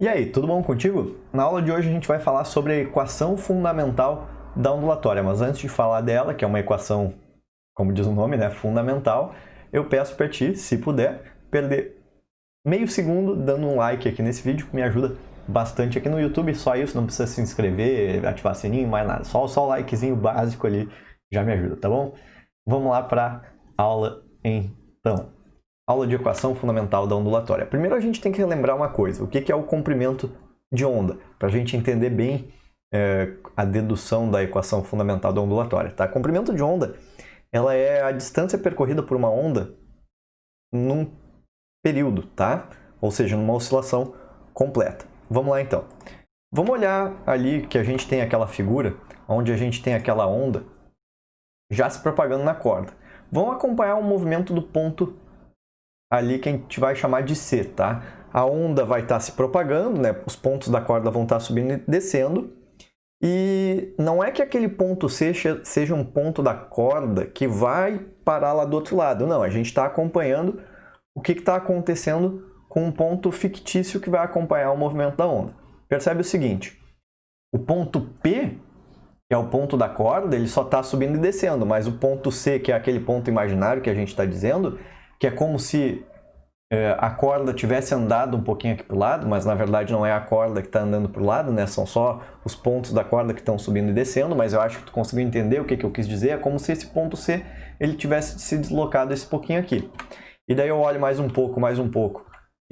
E aí, tudo bom contigo? Na aula de hoje a gente vai falar sobre a equação fundamental da ondulatória, mas antes de falar dela, que é uma equação, como diz o nome, né, fundamental, eu peço para ti, se puder, perder meio segundo dando um like aqui nesse vídeo, que me ajuda bastante aqui no YouTube. Só isso, não precisa se inscrever, ativar sininho, mais nada. Só o likezinho básico ali já me ajuda, tá bom? Vamos lá para a aula então. Aula de equação fundamental da ondulatória. Primeiro a gente tem que relembrar uma coisa, o que é o comprimento de onda, para a gente entender bem a dedução da equação fundamental da ondulatória. Tá? Comprimento de onda, ela é a distância percorrida por uma onda num período, tá? Ou seja, numa oscilação completa. Vamos lá então. Vamos olhar ali que a gente tem aquela figura, onde a gente tem aquela onda já se propagando na corda. Vamos acompanhar o movimento do ponto ali que a gente vai chamar de C, tá? A onda vai estar se propagando, né? Os pontos da corda vão estar subindo e descendo. E não é que aquele ponto C seja um ponto da corda que vai parar lá do outro lado. Não, a gente está acompanhando o que está acontecendo com um ponto fictício que vai acompanhar o movimento da onda. Percebe o seguinte, o ponto P, que é o ponto da corda, ele só está subindo e descendo, mas o ponto C, que é aquele ponto imaginário que a gente está dizendo, que é como se a corda tivesse andado um pouquinho aqui para o lado, mas na verdade não é a corda que está andando para o lado, né? São só os pontos da corda que estão subindo e descendo, mas eu acho que tu conseguiu entender o que eu quis dizer. É como se esse ponto C ele tivesse se deslocado esse pouquinho aqui. E daí eu olho mais um pouco, e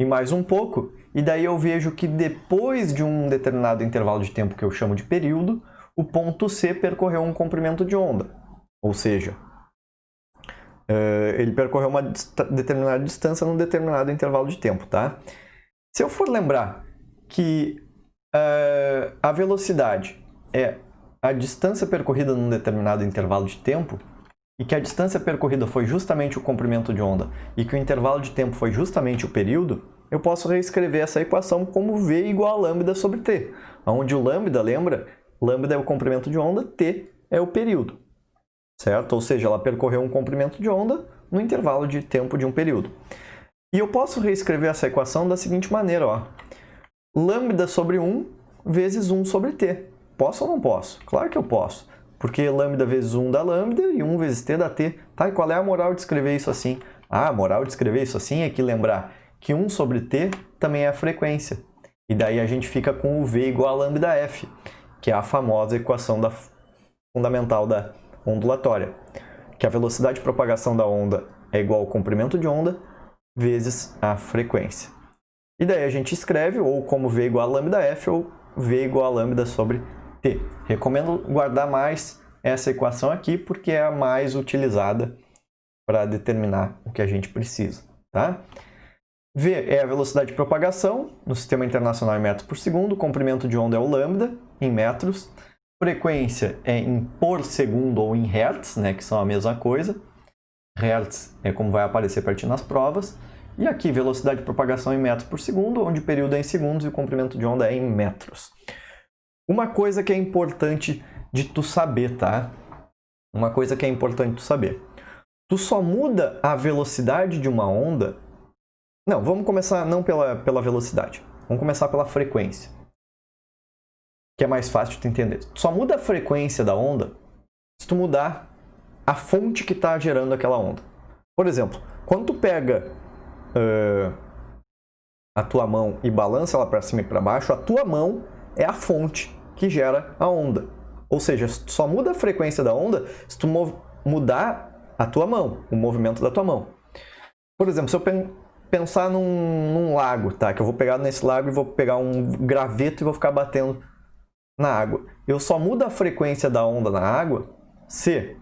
mais um pouco, e daí eu vejo que depois de um determinado intervalo de tempo que eu chamo de período, o ponto C percorreu um comprimento de onda, ou seja, ele percorreu uma determinada distância num determinado intervalo de tempo, tá? Se eu for lembrar que a velocidade é a distância percorrida num determinado intervalo de tempo, e que a distância percorrida foi justamente o comprimento de onda, e que o intervalo de tempo foi justamente o período, eu posso reescrever essa equação como V igual a lambda sobre T, onde o lambda, lembra? Lambda é o comprimento de onda, T é o período. Certo? Ou seja, ela percorreu um comprimento de onda no intervalo de tempo de um período. E eu posso reescrever essa equação da seguinte maneira, ó. Lambda sobre 1 vezes 1 sobre t. Posso ou não posso? Claro que eu posso. Porque lambda vezes 1 dá lambda e 1 vezes t dá t. Tá? E qual é a moral de escrever isso assim? Ah, a moral de escrever isso assim é que lembrar que 1 sobre t também é a frequência. E daí a gente fica com o V igual a lambda f, que é a famosa equação fundamental da ondulatória, que a velocidade de propagação da onda é igual ao comprimento de onda vezes a frequência. E daí a gente escreve ou como V igual a lambda f ou V igual a lambda sobre t. Recomendo guardar mais essa equação aqui porque é a mais utilizada para determinar o que a gente precisa, tá? V é a velocidade de propagação no sistema internacional em metros por segundo, o comprimento de onda é o lambda em metros, frequência é em por segundo ou em hertz, né, que são a mesma coisa. Hertz é como vai aparecer para ti nas provas. E aqui, velocidade de propagação em metros por segundo, onde o período é em segundos e o comprimento de onda é em metros. Uma coisa que é importante de tu saber, tá? Uma coisa que é importante tu saber. Tu só muda a velocidade de uma onda... Não, vamos começar não pela velocidade. Vamos começar pela frequência, que é mais fácil de tu entender. Tu só muda a frequência da onda se tu mudar a fonte que está gerando aquela onda. Por exemplo, quando tu pega a tua mão e balança ela para cima e para baixo, a tua mão é a fonte que gera a onda. Ou seja, tu só muda a frequência da onda se tu mudar a tua mão, o movimento da tua mão. Por exemplo, se eu pensar num lago, tá? Que eu vou pegar nesse lago e vou pegar um graveto e vou ficar batendo na água. Eu só mudo a frequência da onda na água se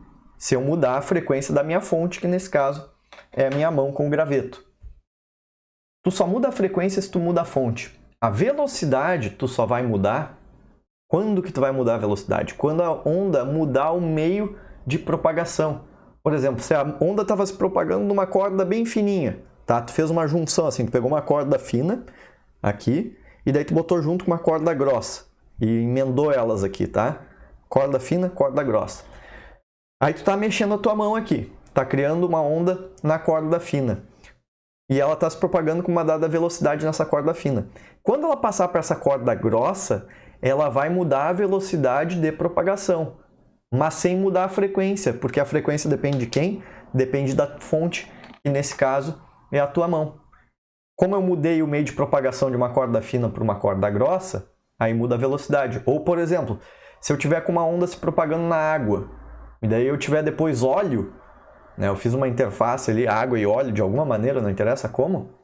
eu mudar a frequência da minha fonte, que nesse caso é a minha mão com o graveto. Tu só muda a frequência se tu muda a fonte. A velocidade tu só vai mudar. Quando que tu vai mudar a velocidade? Quando a onda mudar o meio de propagação. Por exemplo, se a onda estava se propagando numa corda bem fininha, tá? Tu fez uma junção assim, tu pegou uma corda fina aqui e daí tu botou junto com uma corda grossa. E emendou elas aqui, tá? Corda fina, corda grossa. Aí tu tá mexendo a tua mão aqui. Tá criando uma onda na corda fina. e ela está se propagando com uma dada velocidade nessa corda fina. Quando ela passar para essa corda grossa, ela vai mudar a velocidade de propagação, mas sem mudar a frequência, porque a frequência depende de quem? Depende da fonte, que nesse caso é a tua mão. Como eu mudei o meio de propagação de uma corda fina para uma corda grossa, aí muda a velocidade. Ou, por exemplo, se eu tiver com uma onda se propagando na água, e daí eu tiver depois óleo, né, eu fiz uma interface ali, água e óleo, de alguma maneira, não interessa como.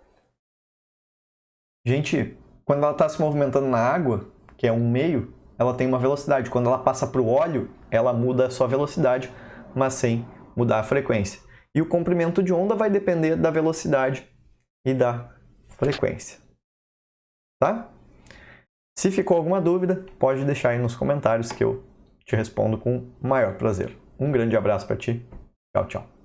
Gente, quando ela está se movimentando na água, que é um meio, ela tem uma velocidade. Quando ela passa para o óleo, ela muda a sua velocidade, mas sem mudar a frequência. E o comprimento de onda vai depender da velocidade e da frequência. Tá? Se ficou alguma dúvida, pode deixar aí nos comentários que eu te respondo com o maior prazer. Um grande abraço para ti. Tchau, tchau.